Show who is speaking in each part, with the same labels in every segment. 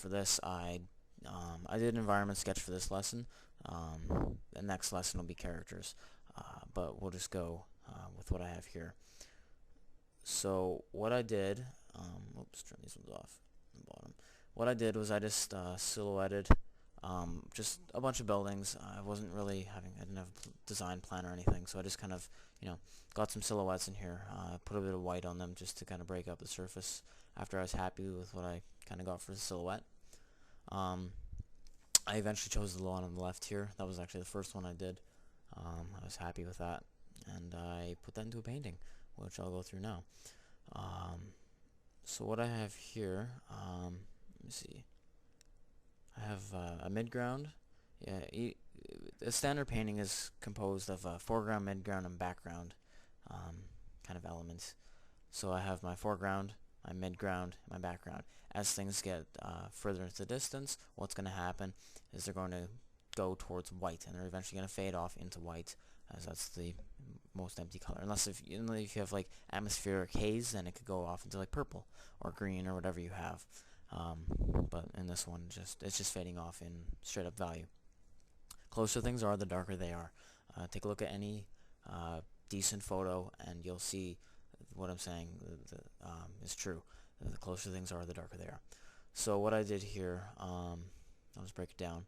Speaker 1: for this, I did an environment sketch for this lesson. The next lesson will be characters, but we'll just go with what I have here. So what I did, oops, turn these ones off on the bottom. What I did was I just silhouetted just a bunch of buildings. I didn't have a design plan or anything, so I just kind of, got some silhouettes in here, put a bit of white on them just to kind of break up the surface after I was happy with what I kind of got for the silhouette. I eventually chose the one on the left here. That was actually the first one I did. I was happy with that, and I put that into a painting, which I'll go through now. So what I have here, let me see. I have a midground. Yeah, a standard painting is composed of a foreground, midground, and background kind of elements. So I have my foreground, my midground, my background. As things get further into the distance, what's going to happen is they're going to go towards white, and they're eventually going to fade off into white, as that's the most empty color. Unless if you have like atmospheric haze, then it could go off into like purple or green or whatever you have. But in this one, it's just fading off in straight up value. Closer things are, the darker they are. Take a look at any decent photo, and you'll see what I'm saying is true. The closer things are, the darker they are. So what I did here, I'll just break it down.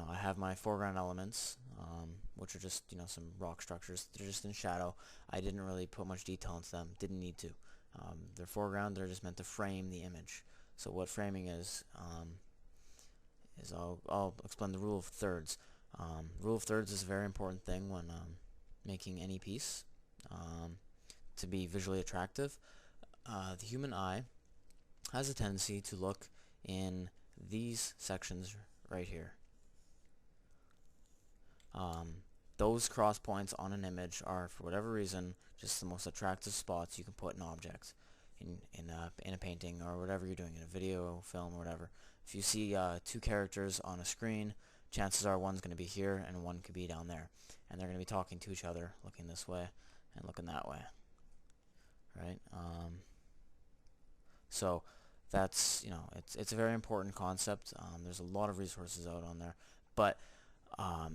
Speaker 1: I have my foreground elements, which are just, some rock structures. They're just in shadow. I didn't really put much detail into them. Didn't need to. They're foreground. They're just meant to frame the image. So what framing is I'll explain the rule of thirds. Rule of thirds is a very important thing when making any piece to be visually attractive. The human eye has a tendency to look in these sections right here. Those cross points on an image are, for whatever reason, just the most attractive spots you can put an object in a painting or whatever you're doing, in a video, film, or whatever. If you see two characters on a screen, chances are one's going to be here and one could be down there, and they're going to be talking to each other, looking this way and looking that way, right? So that's, it's a very important concept. There's a lot of resources out on there, but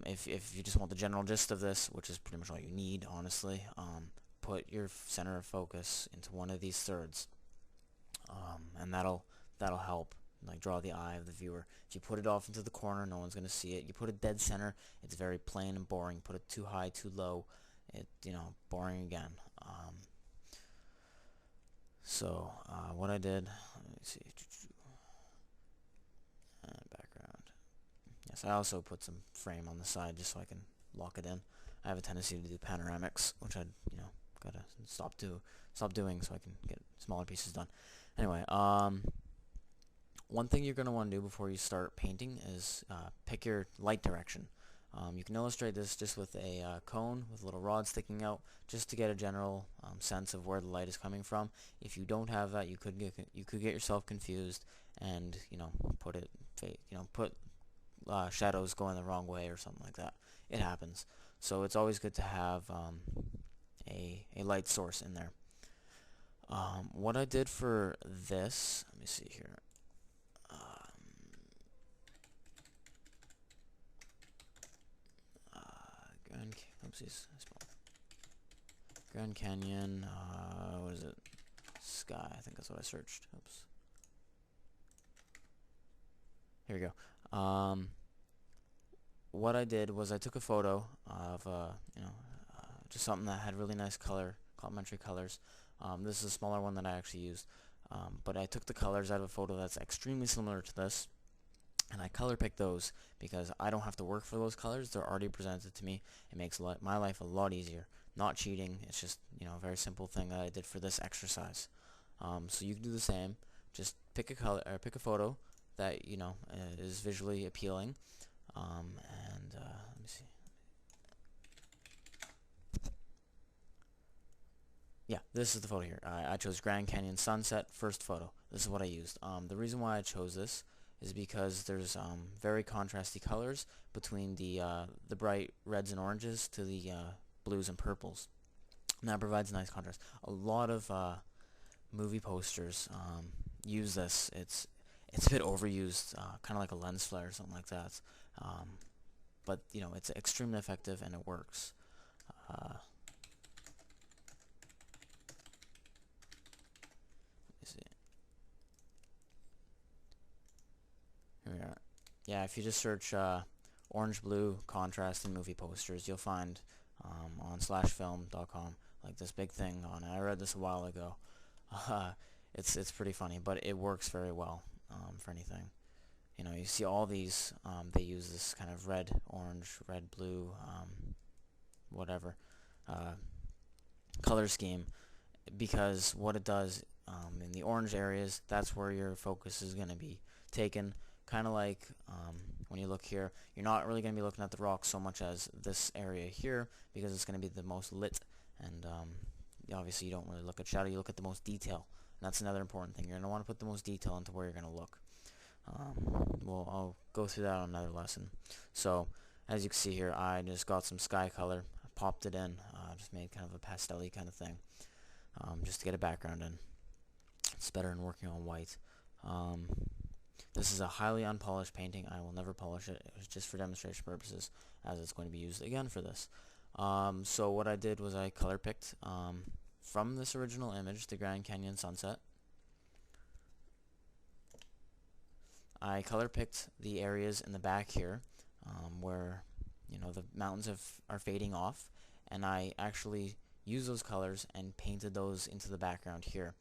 Speaker 1: if you just want the general gist of this, which is pretty much all you need, honestly, put your center of focus into one of these thirds, and that'll help like draw the eye of the viewer. If you put it off into the corner, no one's gonna see it. You put it dead center, it's very plain and boring. Put it too high, too low, boring again. So what I did, let me see, background. Yes, I also put some frame on the side just so I can lock it in. I have a tendency to do panoramics, which I gotta stop doing so I can get smaller pieces done. Anyway, one thing you're gonna want to do before you start painting is pick your light direction. You can illustrate this just with a cone with a little rod sticking out, just to get a general sense of where the light is coming from. If you don't have that, you could get yourself confused and put shadows going the wrong way or something like that. It happens. So it's always good to have a light source in there. What I did for this, let me see here. Grand Canyon, what is it? Sky, I think that's what I searched. Oops. Here we go. What I did was I took a photo of, just something that had really nice color, complementary colors. This is a smaller one that I actually used. But I took the colors out of a photo that's extremely similar to this, and I color picked those because I don't have to work for those colors. They're already presented to me. It makes my life a lot easier. Not cheating. It's just, a very simple thing that I did for this exercise. So you can do the same. Just pick a color or pick a photo that is visually appealing. Let me see. Yeah, this is the photo here. I chose Grand Canyon sunset, first photo. This is what I used. The reason why I chose this is because there's very contrasty colors between the bright reds and oranges to the blues and purples, and that provides nice contrast. A lot of movie posters use this. It it's a bit overused, kind of like a lens flare or something like that. But you know, it's extremely effective and it works. Let me see. Here we are. Yeah, if you just search orange blue contrast in movie posters, you'll find on slashfilm.com like this big thing on it. I read this a while ago. It's pretty funny, but it works very well for anything. You know, you see all these, they use this kind of red, orange, red, blue, whatever, color scheme, because what it does in the orange areas, that's where your focus is going to be taken. Kind of like when you look here, you're not really going to be looking at the rock so much as this area here, because it's going to be the most lit, and obviously you don't really look at shadow, you look at the most detail. And that's another important thing. You're going to want to put the most detail into where you're going to look. Well, I'll go through that on another lesson. So, as you can see here, I just got some sky color, popped it in, just made kind of a pastel-y kind of thing, just to get a background in. It's better than working on white. This is a highly unpolished painting. I will never polish it. It was just for demonstration purposes, as it's going to be used again for this. So what I did was I color picked from this original image, the Grand Canyon sunset. I color picked the areas in the back here where, you know, the mountains are fading off, and I actually used those colors and painted those into the background here.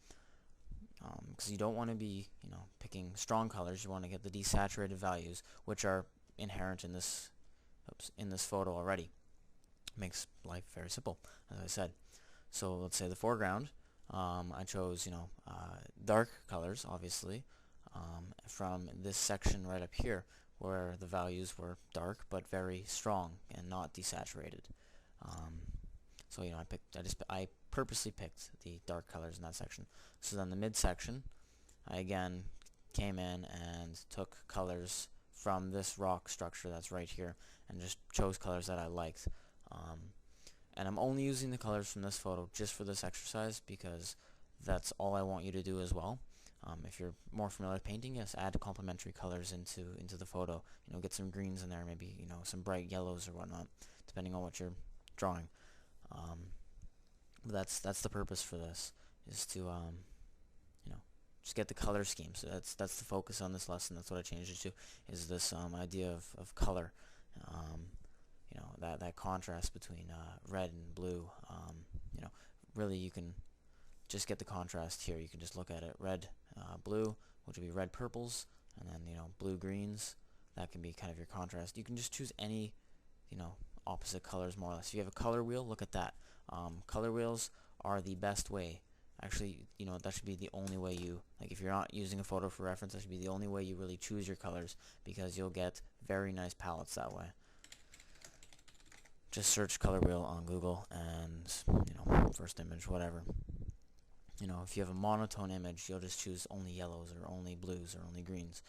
Speaker 1: Because you don't want to be, you know, picking strong colors. You want to get the desaturated values, which are inherent in this photo already. Makes life very simple, as I said. So let's say the foreground, I chose, you know, dark colors, obviously, from this section right up here, where the values were dark but very strong and not desaturated. So you know, I purposely picked the dark colors in that section. So then the midsection, I again came in and took colors from this rock structure that's right here, and just chose colors that I liked. And I'm only using the colors from this photo just for this exercise, because that's all I want you to do as well. If you're more familiar with painting, yes, add complementary colors into the photo. You know, get some greens in there, maybe, you know, some bright yellows or whatnot, depending on what you're drawing. That's the purpose for this, is to you know, just get the color scheme. So that's the focus on this lesson. That's what I changed it to, is this idea of color. You know, that contrast between red and blue. You know, really you can just get the contrast here. You can just look at it, red, blue, which would be red purples, and then, you know, blue greens. That can be kind of your contrast. You can just choose any, you know, opposite colors more or less. If you have a color wheel, look at that. Color wheels are the best way. Actually, you know, that should be the only way you, like, if you're not using a photo for reference, that should be the only way you really choose your colors, because you'll get very nice palettes that way. Just search color wheel on Google and, you know, first image, whatever. You know, if you have a monotone image, you'll just choose only yellows or only blues or only greens.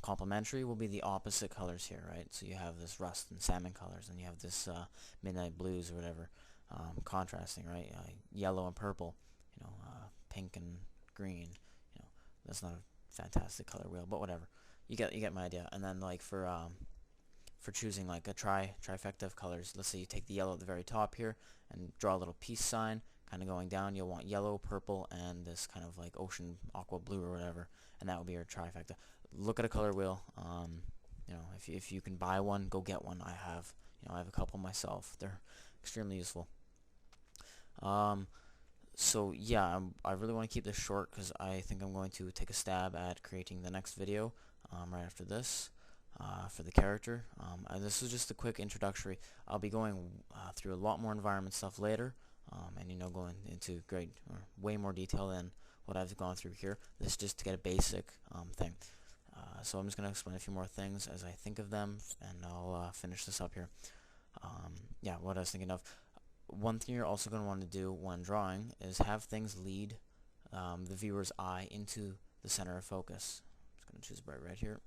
Speaker 1: Complementary will be the opposite colors here, right? So you have this rust and salmon colors, and you have this midnight blues or whatever, contrasting, right? Yellow and purple, you know, pink and green. You know, that's not a fantastic color wheel, but whatever. You get my idea. And then, like, for choosing like a trifecta of colors, let's say you take the yellow at the very top here and draw a little peace sign, kind of going down. You'll want yellow, purple, and this kind of like ocean aqua blue or whatever, and that will be your trifecta. Look at a color wheel. You know, if you can buy one, go get one. I have a couple myself. They're extremely useful. So yeah, I really want to keep this short, because I think I'm going to take a stab at creating the next video right after this. For the character. This is just a quick introductory. I'll be going through a lot more environment stuff later, and, you know, going into way more detail than what I've gone through here. This is just to get a basic thing. So I'm just going to explain a few more things as I think of them, and I'll finish this up here. Yeah, what I was thinking of. One thing you're also going to want to do when drawing is have things lead the viewer's eye into the center of focus. I'm just going to choose bright red here.